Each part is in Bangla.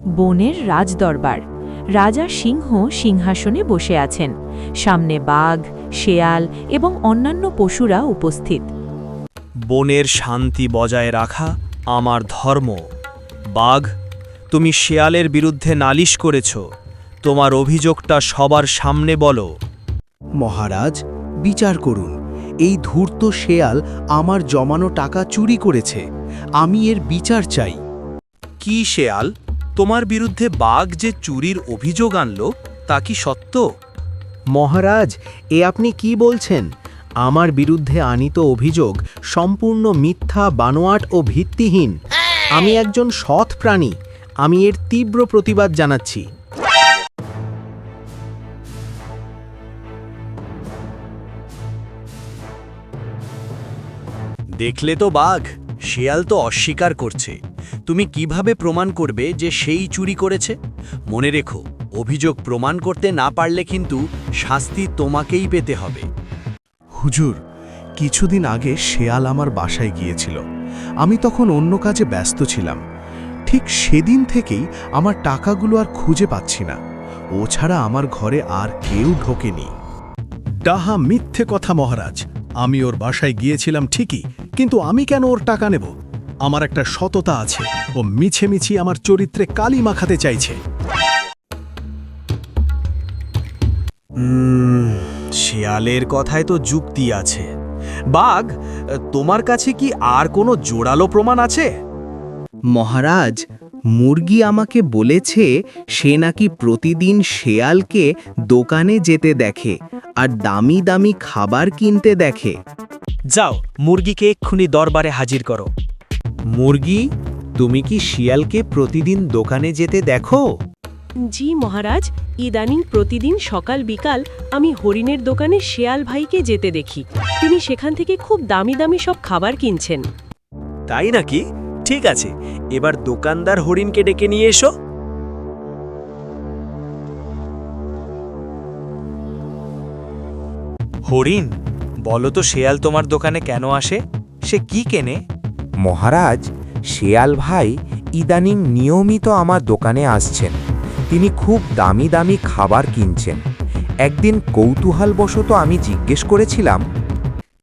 বনের রাজদরবার। রাজা সিংহ সিংহাসনে বসে আছেন, সামনে বাঘ, শেয়াল এবং অন্যান্য পশুরা উপস্থিত। বনের শান্তি বজায় রাখা আমার ধর্ম। বাঘ, তুমি শেয়ালের বিরুদ্ধে নালিশ করেছ, তোমার অভিযোগটা সবার সামনে বলো। মহারাজ, বিচার করুন। এই ধূর্ত শেয়াল আমার জমানো টাকা চুরি করেছে। আমি এর বিচার চাই। কি শেয়াল, তোমার বিরুদ্ধে বাঘ যে চুরির অভিযোগ আনলো তা কি সত্য? মহারাজ, এ আপনি কি বলছেন? আমার বিরুদ্ধে আনিত অভিযোগ সম্পূর্ণ মিথ্যা, বানোয়াট ও ভিত্তিহীন। আমি একজন সৎ প্রাণী। আমি এর তীব্র প্রতিবাদ জানাচ্ছি। দেখলে তো বাঘ, শেয়াল তো অস্বীকার করছে। তুমি কিভাবে প্রমাণ করবে যে সেই চুরি করেছে? মনে রেখো, অভিযোগ প্রমাণ করতে না পারলে কিন্তু শাস্তি তোমাকেই পেতে হবে। হুজুর, কিছুদিন আগে শেয়াল আমার বাসায় গিয়েছিল। আমি তখন অন্য কাজে ব্যস্ত ছিলাম। ঠিক সেদিন থেকেই আমার টাকাগুলো আর খুঁজে পাচ্ছি না। ও ছাড়া আমার ঘরে আর কেউ ঢোকেনি। ডাহা মিথ্যে কথা মহারাজ। আমি ওর বাসায় গিয়েছিলাম ঠিকই, কিন্তু আমি কেন ওর টাকা নেব? আমার একটা সততা আছে। ও মিছি আমার চরিত্রে কালি মাখাতে চাইছে। শেয়ালের কথায় তো যুক্তি আছে। বাঘ, তোমার কাছে কি আর কোনো জোরালো প্রমাণ আছে? মহারাজ, মুরগি আমাকে বলেছে সে নাকি প্রতিদিন শেয়ালকে দোকানে যেতে দেখে আর দামি দামি খাবার কিনতে দেখে। যাও, মুরগিকে এক্ষুনি দরবারে হাজির করো। মুরগি, তুমি কি শিয়ালকে প্রতিদিন দোকানে যেতে দেখো? জি মহারাজ, ইদানিং প্রতিদিন সকাল বিকাল আমি হরিণের দোকানে শেয়াল ভাইকে যেতে দেখি। তিনি সেখান থেকে খুব দামি দামি সব খাবার কিনছেন। তাই নাকি? ঠিক আছে, এবার দোকানদার হরিণকে ডেকে নিয়ে এসো। হরিণ, বলো তো শেয়াল তোমার দোকানে কেন আসে? সে কি কেনে? মহারাজ, শেয়াল ভাই ইদানিং নিয়মিত আমার দোকানে আসছেন। তিনি খুব দামি দামি খাবার কিনছেন। একদিন কৌতূহলবশত আমি জিজ্ঞেস করেছিলাম,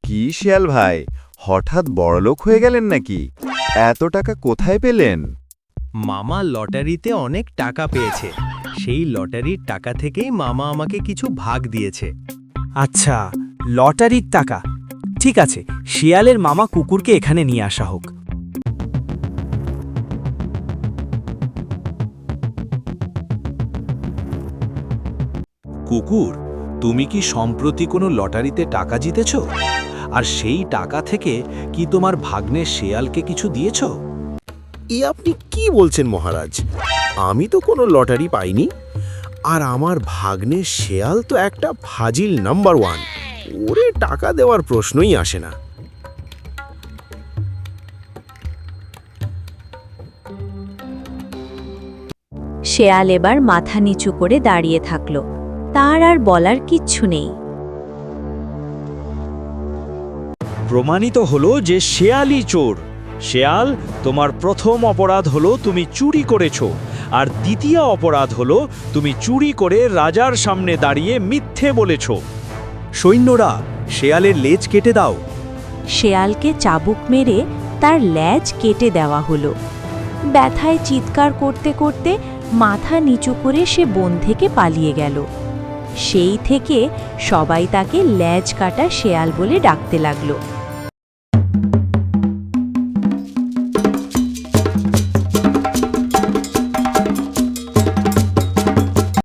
কি শেয়াল ভাই, হঠাৎ বড়লোক হয়ে গেলেন নাকি? এত টাকা কোথায় পেলেন? মামা লটারিতে অনেক টাকা পেয়েছে। সেই লটারির টাকা থেকেই মামা আমাকে কিছু ভাগ দিয়েছে। আচ্ছা, লটারির টাকা। ঠিক আছে, শিয়ালের মামা কুকুরকে এখানে নিয়ে আসা হোক। কুকুর, তুমি কি সম্প্রতি কোনো লটারিতে টাকা জিতেছ? আর সেই টাকা থেকে কি তোমার ভাগ্নে শেয়ালকে কিছু দিয়েছ? এ আপনি কি বলছেন মহারাজ? আমি তো কোনো লটারি পাইনি। আর আমার ভাগ্নে শেয়াল তো একটা ফাজিল নাম্বার 1। ওরে টাকা দেওয়ার প্রশ্নই আসে না। শেয়াল এবার মাথা নিচু করে দাঁড়িয়ে থাকল। তার আর বলার কিচ্ছু নেই। প্রমাণিত হলো যে শেয়ালই চোর। শেয়াল, তোমার প্রথম অপরাধ হলো তুমি চুরি করেছ, আর দ্বিতীয় অপরাধ হলো তুমি চুরি করে রাজার সামনে দাঁড়িয়ে মিথ্যে বলেছ। সৈন্যরা, শেয়ালের লেজ কেটে দাও। শেয়ালকে চাবুক মেরে তার লেজ কেটে দেওয়া হলো। ব্যথায় চিৎকার করতে করতে মাথা নিচু করে সে বন থেকে পালিয়ে গেল। সেই থেকে সবাই তাকে লেজ কাটা শেয়াল বলে ডাকতে লাগলো।